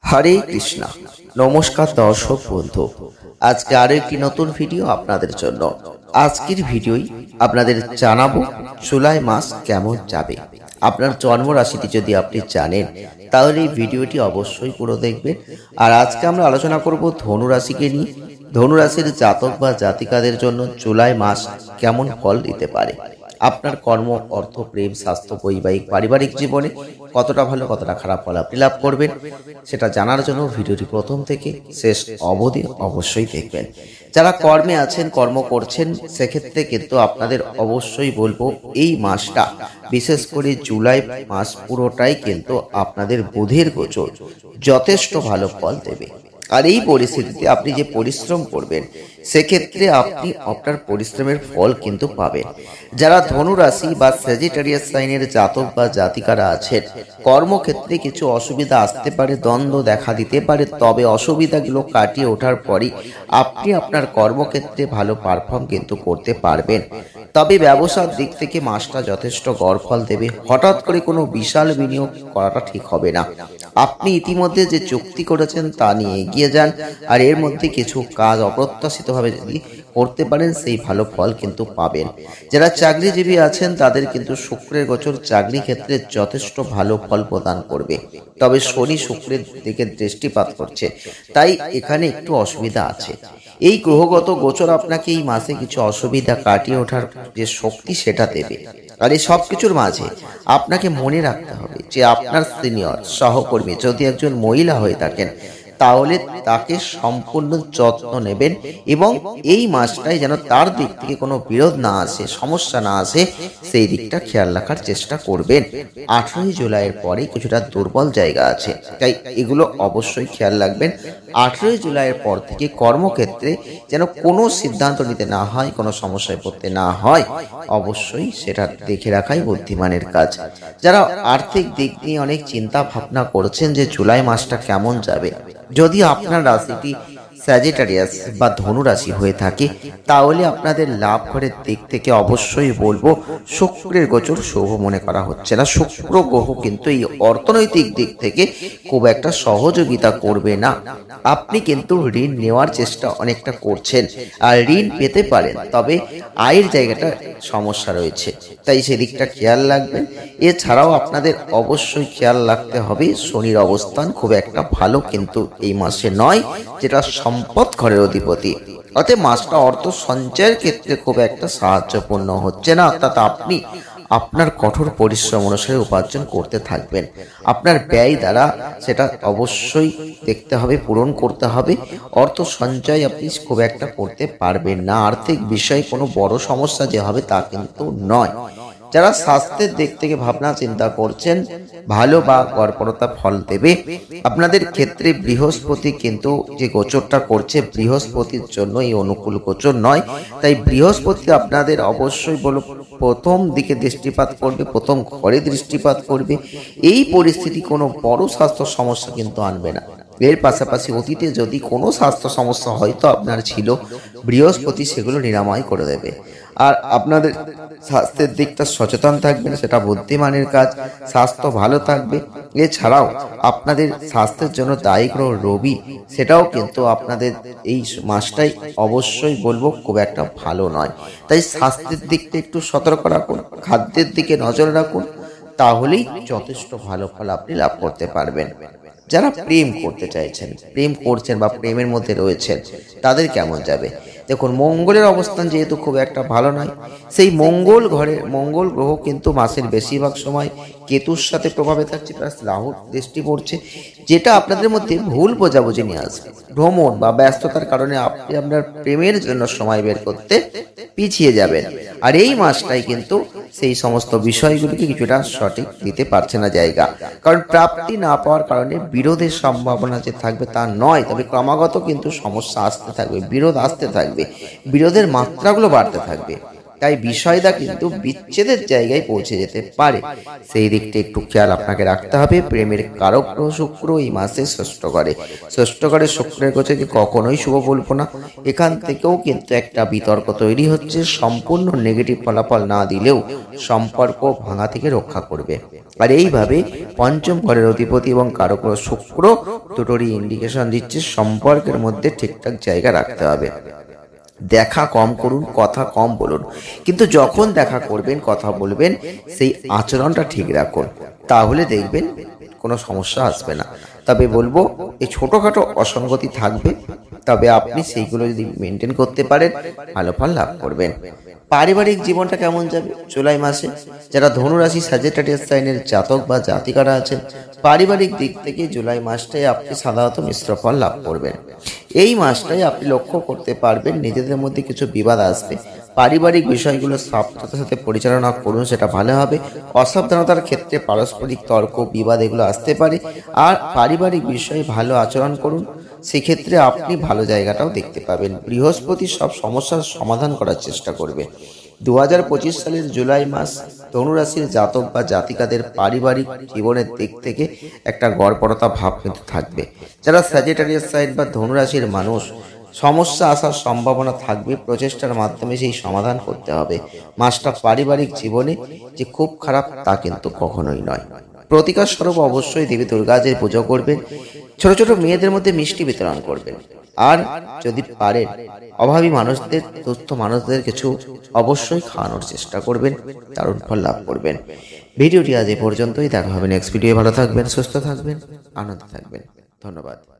হরে কৃষ্ণা। নমস্কার দর্শক বন্ধু, আজকে আরো একটি নতুন ভিডিও আপনাদের জন্য। আজকের ভিডিওই আপনাদের জানাবো জুলাই মাস কেমন যাবে। আপনার জন্ম রাশিটি যদি আপনি জানেন তাহলে এই ভিডিওটি অবশ্যই পুরো দেখবেন। আর আজকে আমরা আলোচনা করব ধনু রাশিকে নিয়ে। ধনু রাশির জাতক বা জাতিকাদের জন্য জুলাই মাস কেমন ফল দিতে পারে। আপনার কর্ম, অর্থ, প্রেম, স্বাস্থ্য, বৈবাহিক, পারিবারিক জীবনে কতটা ভালো কতটা খারাপ ফল আপনি লাভ করবেন সেটা জানার জন্য ভিডিওটি প্রথম থেকে শেষ অবধি অবশ্যই দেখবেন। যারা কর্মে আছেন, কর্ম করছেন, সেক্ষেত্রে কিন্তু আপনাদের অবশ্যই বলবো এই মাসটা, বিশেষ করে জুলাই মাস পুরোটাই কিন্তু আপনাদের বুধের গোচর যথেষ্ট ভালো ফল দেবে। আর এই পরিস্থিতিতে আপনি যে পরিশ্রম করবেন সেক্ষেত্রে আপনি আপনার পরিশ্রমের ফল কিন্তু পাবেন। যারা ধনু রাশি বা স্যাজিটেরিয়াস সাইনের জাতক বা জাতিকারা আছেন, কর্মক্ষেত্রে কিছু অসুবিধা আসতে পারে, দ্বন্দ্ব দেখা দিতে পারে, তবে অসুবিধাগুলো কাটিয়ে ওঠার পরই আপনি আপনার কর্মক্ষেত্রে ভালো পারফর্ম কিন্তু করতে পারবেন। তবে ব্যবসার দিক থেকে মাসটা যথেষ্ট গড় ফল দেবে। হঠাৎ করে কোনো বিশাল বিনিয়োগ করাটা ঠিক হবে না। আপনি ইতিমধ্যে যে চুক্তি করেছেন তা নিয়ে এগিয়ে যান, আর এর মধ্যে কিছু কাজ অপ্রত্যাশিতভাবে যদি করতে পারেন সেই ভালো ফল কিন্তু পাবেন। যারা চাকরিজীবী আছেন তাদের কিন্তু শুক্রের গোচর চাকরি ক্ষেত্রে যথেষ্ট ভালো ফল প্রদান করবে। তবে শনি শুক্রের দিকে দৃষ্টিপাত করছে, তাই এখানে একটু অসুবিধা আছে। এই গ্রহগত গোচর আপনাকে এই মাসে কিছু অসুবিধা কাটিয়ে ওঠার যে শক্তি সেটা দেবে। আর এই সব কিছুর মাঝে আপনাকে মনে রাখতে হবে যে আপনার সিনিয়র সহকর্মী যদি একজন মহিলা হয়ে থাকেন তাহলে তাকে সম্পূর্ণ যত্ন নেবেন, এবং এই মাসটাই যেন তার দিক থেকে কোনো বিরোধ না আসে, সমস্যা না আসে, সেই দিকটা খেয়াল রাখার চেষ্টা করবেন। 18 জুলাইয়ের পরে কিছুটা দুর্বল জায়গা আছে, তাই এগুলো অবশ্যই খেয়াল রাখবেন। 18 জুলাইয়ের পর থেকে কর্মক্ষেত্রে যেন কোনো সিদ্ধান্ত নিতে না হয়, কোনো সমস্যায় পড়তে না হয়, অবশ্যই সেটা দেখে রাখাই বুদ্ধিমানের কাজ। যারা আর্থিক দিক নিয়ে অনেক চিন্তা ভাবনা করছেন যে জুলাই মাসটা কেমন যাবে, যদি আপনার রাশিটি স্যাজিটেরিয়াস বা ধনু রাশি হয়ে থাকে তাহলে আপনাদের লাভ ঘরের দিক থেকে অবশ্যই বলবো শুক্রের গোচর শুভ মনে করা হচ্ছে না। শুক্র গ্রহ কিন্তু এই অর্থনৈতিক দিক থেকে খুব একটা সহযোগিতা করবে না। আপনি কিন্তু ঋণ নেওয়ার চেষ্টা অনেকটা করছেন আর ঋণ পেতে পারেন, তবে আয়ের জায়গাটা সমস্যা রয়েছে, তাই সেদিকটা খেয়াল রাখবেন। এছাড়াও আপনাদের অবশ্যই খেয়াল রাখতে হবে শনির অবস্থান খুব একটা ভালো কিন্তু এই মাসে নয়, যেটা সম্পদ ঘরের অধিপতি। অতএব মাসটা অর্থ সঞ্চয়ের ক্ষেত্রে খুব একটা সাহায্যপূর্ণ হচ্ছে না, অর্থাৎ আপনি আপনার কঠোর পরিশ্রম অনুসারে উপার্জন করতে থাকবেন। আপনার ব্যয় দ্বারা সেটা অবশ্যই দেখতে হবে, পূরণ করতে হবে। অর্থ সঞ্চয় আপনি খুব একটা করতে পারবেন না। আর্থিক বিষয়ে কোনো বড় সমস্যা যে হবে তা কিন্তু নয়। যারা স্বাস্থ্যের দিক থেকে ভাবনা চিন্তা করছেন, ভালো বা গড়পড়তা ফল দেবে। আপনাদের ক্ষেত্রে বৃহস্পতি কিন্তু যে গোচরটা করছে, বৃহস্পতির জন্য এই অনুকূল গোচর নয়, তাই বৃহস্পতি আপনাদের অবশ্যই বলো প্রথম দিকে দৃষ্টিপাত করবে, প্রথম ঘরে দৃষ্টিপাত করবে। এই পরিস্থিতি কোনো বড় স্বাস্থ্য সমস্যা কিন্তু আনবে না। এর পাশাপাশি অতীতে যদি কোনো স্বাস্থ্য সমস্যা হয়তো আপনার ছিল, বৃহস্পতি সেগুলো নিরাময় করে দেবে। আর আপনাদের স্বাস্থ্যের দিকটা সচেতন থাকবেন, সেটা বুদ্ধিমানের কাজ। স্বাস্থ্য ভালো থাকবে। এছাড়াও আপনাদের স্বাস্থ্যের জন্য দায়ী গ্রহ রবি, সেটাও কিন্তু আপনাদের এই মাসটাই অবশ্যই বলবো খুব একটা ভালো নয়। তাই স্বাস্থ্যের দিকটা একটু সতর্ক রাখুন, খাদ্যের দিকে নজর রাখুন, তাহলেই যথেষ্ট ভালো ফল আপনি লাভ করতে পারবেন। যারা প্রেম করতে চাইছেন, প্রেম করছেন বা প্রেমের মধ্যে রয়েছেন, তাদের কেমন যাবে দেখুন। মঙ্গলের অবস্থান যেহেতু খুব একটা ভালো নয়, সেই মঙ্গল গ্রহ কিন্তু মাসের বেশিরভাগ সময় কেতুর সাথে প্রভাবে থাকছে, প্লাস রাহুর দৃষ্টি পড়ছে, যেটা আপনাদের মধ্যে ভুল বোঝাবুঝি নিয়ে আসবে। ভ্রমণ বা ব্যস্ততার কারণে আপনি আপনার প্রেমের জন্য সময় বের করতে পিছিয়ে যাবেন। আর এই মাসটাই কিন্তু সেই সমস্ত বিষয়গুলিকে কিছুটা সঠিক দিতে পারছে না জায়গা, কারণ প্রাপ্তি না পাওয়ার কারণে বিরোধের সম্ভাবনা যে থাকবে তা নয়, তবে ক্রমাগত কিন্তু সমস্যা আসতে থাকবে, বিরোধ আসতে থাকবে, বিরোধের মাত্রাগুলো বাড়তে থাকবে। তাই বিষয়টা কিন্তু বিচ্ছেদের জায়গায় পৌঁছে যেতে পারে। সেই দিকটা একটু খেয়াল আপনাকে রাখতে হবে। প্রেমের কারক গ্রহ শুক্র এই মাসে ষষ্ঠ ঘরে, ষষ্ঠ ঘরে শুক্রের গোচরকে কখনোই শুভ বলবো না। এখান থেকেও কিন্তু একটা বিতর্ক তৈরি হচ্ছে, সম্পূর্ণ নেগেটিভ ফলাফল না দিলেও সম্পর্ক ভাঙা থেকে রক্ষা করবে। আর এইভাবে পঞ্চম ঘরের অধিপতি এবং কারক গ্রহ শুক্র দুটোরই ইন্ডিকেশন দিচ্ছে সম্পর্কের মধ্যে ঠিকঠাক জায়গা রাখতে হবে। দেখা কম করুন, কথা কম বলুন, কিন্তু যখন দেখা করবেন কথা বলবেন সেই আচরণটা ঠিক রাখুন, তাহলে দেখবেন কোনো সমস্যা আসবে না। তবে বলবো এই ছোটোখাটো অসঙ্গতি থাকবে, তবে আপনি সেইগুলো যদি মেনটেন করতে পারেন ভালো ফল লাভ করবেন। পারিবারিক জীবনটা কেমন যাবে জুলাই মাসে? যারা ধনুরাশি স্যাজিটেরিয়াস সাইনের জাতক বা জাতিকারা আছেন, পারিবারিক দিক থেকে জুলাই মাসটায় আপনি সাধারণত মিশ্র ফল লাভ করবেন। এই মাসটাই আপনি লক্ষ্য করতে পারবেন নিজেদের মধ্যে কিছু বিবাদ আসবে। পারিবারিক বিষয়গুলো সাবধানতার সাথে পরিচালনা করুন, সেটা ভালো হবে। অসাবধানতার ক্ষেত্রে পারস্পরিক তর্ক বিবাদ এগুলো আসতে পারে। আর পারিবারিক বিষয়ে ভালো আচরণ করুন, সেক্ষেত্রে আপনি ভালো জায়গাটাও দেখতে পাবেন। বৃহস্পতি সব সমস্যার সমাধান করার চেষ্টা করবে। 2025 সালের জুলাই মাস ধনুরাশির জাতক বা জাতিকাদের পারিবারিক জীবনের দিক থেকে একটা গড়পড়তা ভাব কিন্তু থাকবে। যারা স্যাজিটেরিয়াস সাইন বা ধনুরাশির মানুষ, সমস্যা আসার সম্ভাবনা থাকবে, প্রচেষ্টার মাধ্যমে সেই সমাধান করতে হবে। মাসটা পারিবারিক জীবনে যে খুব খারাপ তা কিন্তু কখনোই নয়। প্রতিকার স্বরূপ অবশ্যই দেবী দুর্গাদের পুজো করবেন, ছোট ছোট মেয়েদের মধ্যে মিষ্টি বিতরণ করবেন, আর যদি পারেন অভাবী মানুষদের, দুস্থ মানুষদের কিছু অবশ্যই খাওয়ানোর চেষ্টা করবেন, দারুণ ফল লাভ করবেন। ভিডিওটি আজ এ পর্যন্তই, দেখা হবে নেক্সট ভিডিও। ভালো থাকবেন, সুস্থ থাকবেন, আনন্দে থাকবেন। ধন্যবাদ।